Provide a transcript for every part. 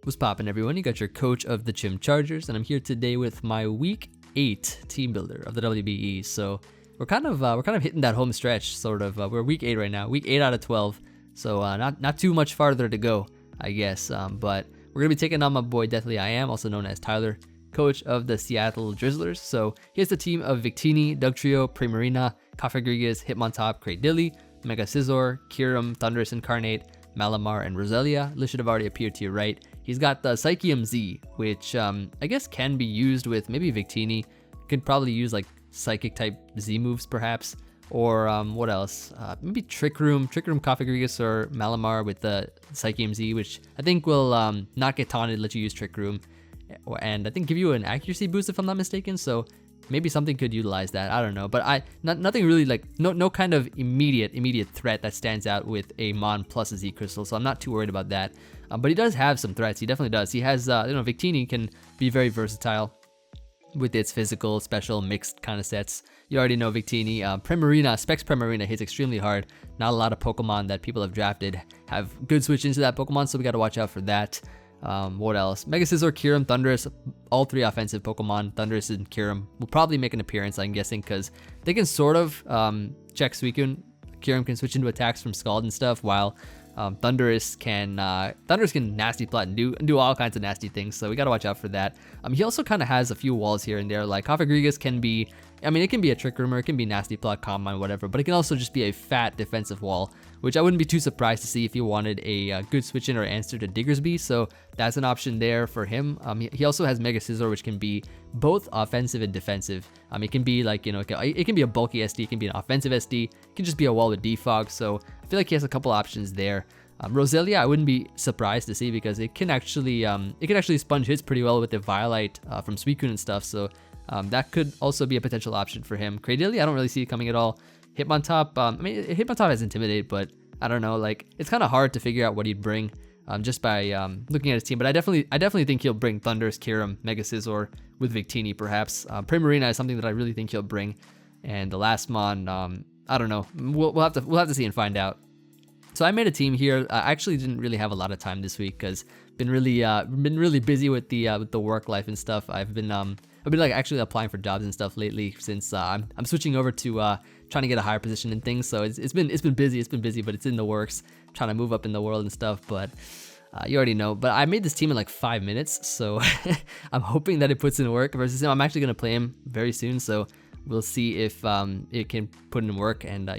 What's poppin', everyone? You got your coach of the Gym Chargers, and I'm here today with my Week 8 team builder of the WBE. So we're kind of hitting that home stretch, sort of. We're Week 8 right now, Week 8 out of 12. So not too much farther to go, I guess. But we're gonna be taking on my boy Deathly I Am, also known as Tyler, coach of the Seattle Drizzlers. So he has the team of Victini, Dugtrio, Primarina, Cofagrigus, Hitmontop, Cradilly, Mega Scizor, Kyurem, Thundurus Incarnate, Malamar, and Roselia. List should have already appeared to your right. He's got the Emvee, which I guess can be used with maybe Victini. Could probably use like Psychic type Z moves perhaps. Or what else? Maybe Trick Room Cofagrigus, or Malamar with the Emvee, which I think will not get taunted, let you use Trick Room. And I think give you an accuracy boost if I'm not mistaken. So maybe something could utilize that. I don't know, but nothing really, like no kind of immediate threat that stands out with a Mon plus a Z Crystal. So I'm not too worried about that. But he does have some threats. He definitely does. He has Victini can be very versatile with its physical, special, mixed kind of sets. You already know Victini. Primarina, Specs Primarina hits extremely hard. Not a lot of Pokemon that people have drafted have good switch into that Pokemon, so we got to watch out for that. What else? Mega Scizor, Kyurem, Thundurus, all three offensive Pokemon. Thundurus and Kyurem will probably make an appearance, I'm guessing, because they can sort of check Suicune. Kyurem can switch into attacks from Scald and stuff, while Thundurus can nasty plot and do all kinds of nasty things. So we gotta watch out for that. He also kind of has a few walls here and there. Like Cofagrigus can be, it can be a Trick Room, it can be nasty plot, Combine, whatever, but it can also just be a fat defensive wall, which I wouldn't be too surprised to see if you wanted a good switch in or answer to Diggersby. So that's an option there for him. He also has Mega Scizor, which can be both offensive and defensive. It can be like, it can be a bulky SD, it can be an offensive SD, it can just be a wall with defog. So I feel like he has a couple options there. Roselia, I wouldn't be surprised to see, because it can actually sponge hits pretty well with the Violite from Suicune and stuff. So that could also be a potential option for him. Cradilly, I don't really see it coming at all. Hitmontop, Hitmontop has Intimidate, but I don't know, like it's kind of hard to figure out what he'd bring just by looking at his team. But I definitely think he'll bring Thundurus, Kyurem, Mega Scizor with Victini perhaps. Primarina is something that I really think he'll bring, and the last Mon, I don't know. We'll have to see and find out. So I made a team here. I actually didn't really have a lot of time this week because been really busy with the work life and stuff. I've been like actually applying for jobs and stuff lately, since I'm switching over to trying to get a higher position and things. So it's been busy, but it's in the works. I'm trying to move up in the world and stuff, but you already know. But I made this team in like 5 minutes, so I'm hoping that it puts in work versus him. I'm actually gonna play him very soon, so we'll see if it can put in work. And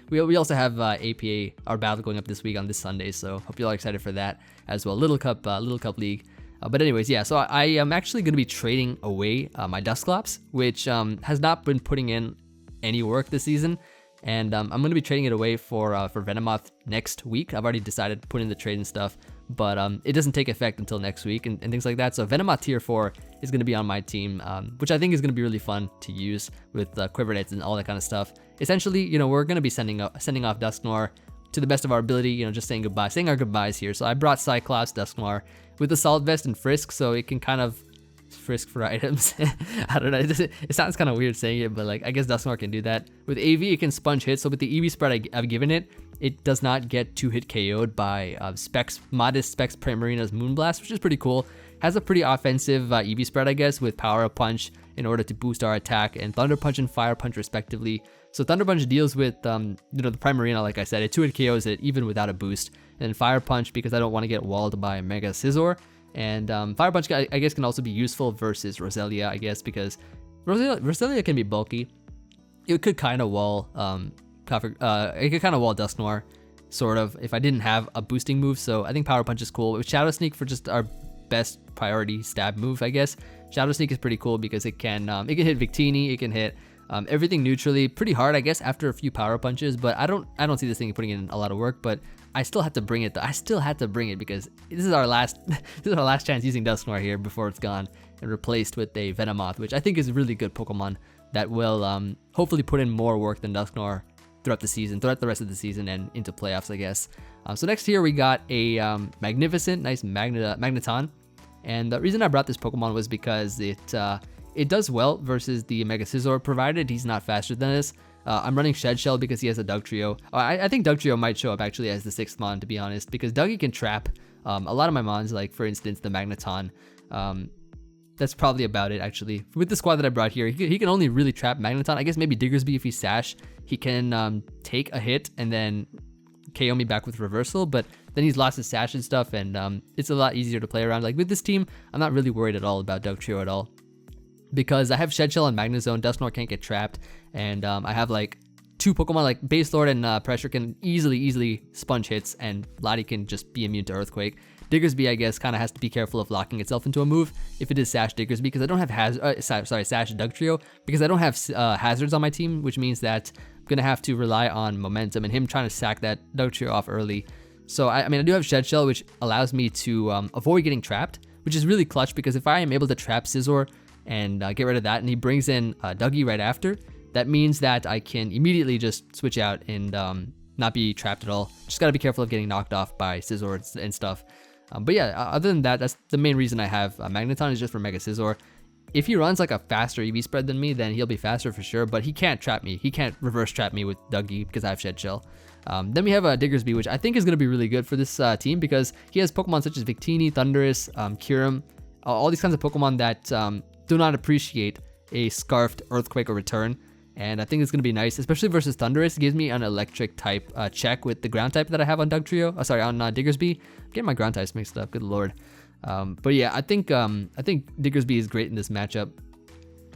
we also have APA, our battle, going up this week on this Sunday, so hope you all are excited for that as well. Little Cup League. But anyways, yeah, so I am actually going to be trading away my Dusclops, which has not been putting in any work this season, and I'm going to be trading it away for Venomoth next week. I've already decided to put in the trade and stuff, but it doesn't take effect until next week and things like that. So Venomoth tier 4 is going to be on my team, which I think is going to be really fun to use with Quiver Nets and all that kind of stuff. Essentially, we're going to be sending off Dusknoir to the best of our ability, just saying our goodbyes here. So I brought Cyclops, Dusknoir with Assault Vest and Frisk, so it can kind of frisk for items. I don't know, it sounds kind of weird saying it, but like I guess Dusknoir can do that. With AV, it can sponge hits. So with the EV spread I've given it, it does not get 2-hit KO'd by modest Specs Primarina's Moonblast, which is pretty cool. Has a pretty offensive EV spread, I guess, with Power Up Punch in order to boost our attack, and Thunder Punch and Fire Punch respectively. So Thunder Punch deals with the Primarina, like I said, it 2-hit KOs it even without a boost. And then Fire Punch, because I don't want to get walled by Mega Scizor. And Fire Punch, I guess, can also be useful versus Roselia, I guess, because Roselia can be bulky. It could kind of wall Dusknoir, sort of, if I didn't have a boosting move. So I think Power Punch is cool. With Shadow Sneak for just our best priority stab move, I guess. Shadow Sneak is pretty cool because it can hit Victini, it can hit everything neutrally pretty hard, I guess, after a few power punches. But I don't see this thing putting in a lot of work, but I still have to bring it though. I still had to bring it because this is our last chance using Dusknoir here before it's gone and replaced with a Venomoth, which I think is a really good Pokemon that will hopefully put in more work than Dusknoir throughout the rest of the season and into playoffs, I guess. So next here we got a magnificent, nice Magneton, and the reason I brought this Pokemon was because it does well versus the Mega Scizor, provided he's not faster than this. I'm running Shed Shell because he has a Dugtrio. I think Dugtrio might show up actually as the 6th Mon, to be honest, because Dougie can trap A lot of my mons, like for instance the Magneton, that's probably about it actually. With the squad that I brought here, he can only really trap Magneton. I guess maybe Diggersby if he sash, he can take a hit and then KO me back with reversal, but then he's lost his sash and stuff, and it's a lot easier to play around. Like with this team, I'm not really worried at all about Dugtrio at all, because I have Shed Shell and Magnezone. Dusknoir can't get trapped, and I have like 2 Pokemon like Base Lord and Pressure can easily sponge hits, and Lottie can just be immune to Earthquake. Diggersby, I guess, kind of has to be careful of locking itself into a move if it is Sash Diggersby, because I don't have Sash Dugtrio, because I don't have hazards on my team, which means that I'm gonna have to rely on momentum and him trying to sack that Dugtrio off early. So I mean, I do have Shed Shell, which allows me to avoid getting trapped, which is really clutch, because if I am able to trap Scizor and get rid of that, and he brings in Dougie right after, that means that I can immediately just switch out and not be trapped at all. Just gotta be careful of getting knocked off by Scizor and stuff. But yeah, other than that, that's the main reason I have Magneton, is just for Mega Scizor. If he runs like a faster EV spread than me, then he'll be faster for sure, but he can't trap me. He can't reverse trap me with Dougie because I have Shed Shell. Then we have Diggersby, which I think is going to be really good for this team, because he has Pokemon such as Victini, Thundurus, Kyurem, all these kinds of Pokemon that do not appreciate a Scarfed Earthquake or Return. And I think it's going to be nice, especially versus Thundurus. It gives me an electric type check with the ground type that I have on Dugtrio. On Diggersby. I'm getting my ground types mixed up, good lord. But yeah, I think Diggersby is great in this matchup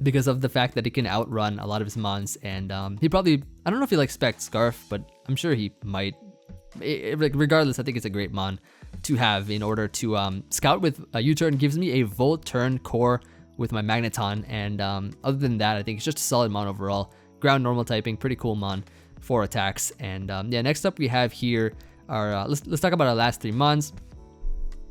because of the fact that he can outrun a lot of his mons, and he probably, I don't know if he expects Scarf, but I'm sure he might. Regardless, I think it's a great mon to have in order to scout with a U-turn. Gives me a Volt turn core with my Magneton, and other than that, I think it's just a solid mon overall. Ground normal typing, pretty cool mon for attacks. And yeah, next up we have here our let's talk about our last 3 mons.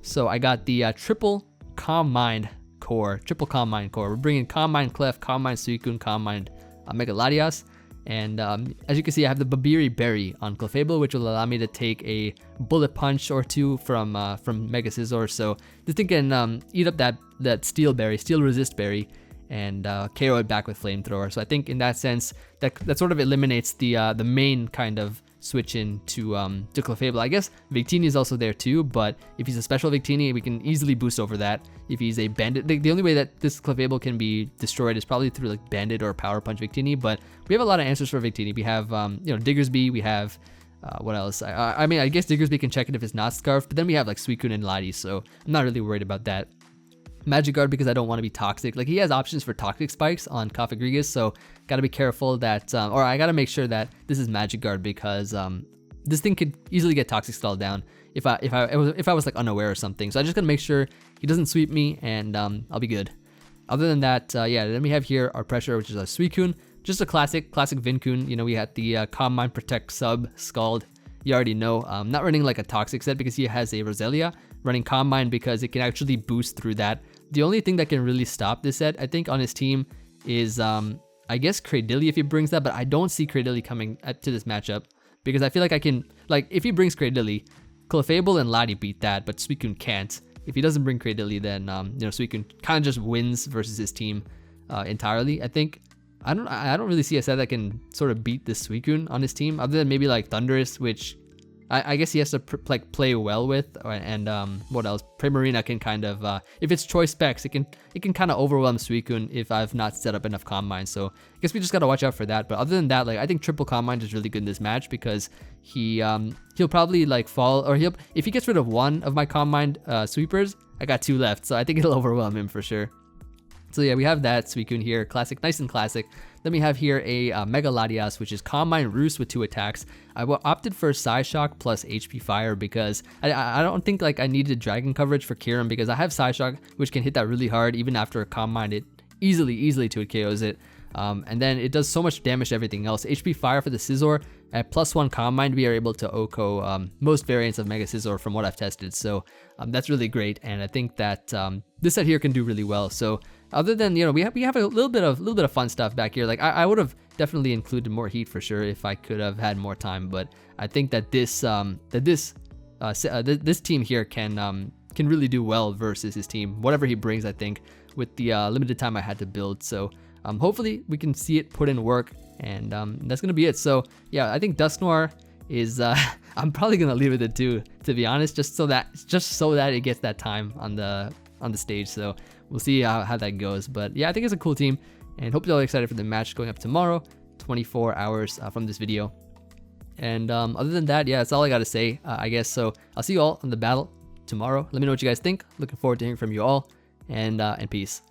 So I got the triple Calm Mind core. We're bringing Calm Mind Clef, Calm Mind Suicune, Calm Mind Mega Latias. And as you can see, I have the Babiri Berry on Clefable, which will allow me to take a bullet punch or 2 from Mega Scizor. So this thing can eat up that Steel Resist Berry, and KO it back with Flamethrower. So I think in that sense, that sort of eliminates the main kind of switch in to Clefable. I guess Victini is also there too, but if he's a special Victini, we can easily boost over that. If he's a Bandit, the only way that this Clefable can be destroyed is probably through like Bandit or Power Punch Victini, but we have a lot of answers for Victini. We have Diggersby, we have what else? I mean, I guess Diggersby can check it if it's not Scarf, but then we have like Suicune and Lottie, so I'm not really worried about that. Magic Guard, because I don't want to be toxic. Like, he has options for toxic spikes on Cofagrigus, so gotta be careful that, or I gotta make sure that this is Magic Guard, because this thing could easily get toxic stalled down if I was like unaware or something. So I just gotta make sure he doesn't sweep me, and I'll be good. Other than that, yeah, then we have here our Pressure, which is a Suicune, just a classic Vincune. You know, we had the Calm Mind, Protect, Sub, Scald. You already know. Not running like a toxic set because he has a Roselia. Running Calm Mind because it can actually boost through that. The only thing that can really stop this set, I think, on his team is, I guess, Cradilly if he brings that, but I don't see Cradilly coming to this matchup, because I feel like I can, like, if he brings Cradilly, Clefable and Lottie beat that, but Suicune can't. If he doesn't bring Cradilly, then, Suicune kind of just wins versus his team entirely, I think. I don't really see a set that can sort of beat this Suicune on his team, other than maybe like Thundurus, which I guess he has to play well with, and what else? Primarina can kind of, if it's choice specs, it can kind of overwhelm Suicune if I've not set up enough Calm Mind. So I guess we just gotta watch out for that. But other than that, like, I think triple Calm Mind is really good in this match, because he'll probably like fall, or if he gets rid of one of my Calm Mind sweepers, I got 2 left, so I think it'll overwhelm him for sure. So yeah, we have that Suicune here, classic, nice and classic. Then we have here a Mega Latias, which is Calm Mind Roost with 2 attacks. I opted for Psyshock plus HP Fire because I don't think like I needed Dragon coverage for Kyurem, because I have Psyshock, which can hit that really hard. Even after a Calm Mind, it easily 2 KOs it. And then it does so much damage to everything else. HP Fire for the Scizor. At +1 Calm Mind, we are able to OHKO most variants of Mega Scizor from what I've tested. So that's really great, and I think that this set here can do really well. So other than, we have a little bit of fun stuff back here. Like, I would have definitely included more heat for sure if I could have had more time, but I think that this team here can really do well versus his team, whatever he brings, I think, with the limited time I had to build. So hopefully we can see it put in work, and that's gonna be it. So yeah, I think Dusknoir is I'm probably gonna leave it at 2, to be honest, just so that it gets that time on the stage. So we'll see how that goes. But yeah, I think it's a cool team, and hope you're all excited for the match going up tomorrow, 24 hours from this video. And other than that, yeah, that's all I gotta say, I guess. So I'll see you all on the battle tomorrow. Let me know what you guys think. Looking forward to hearing from you all, and peace.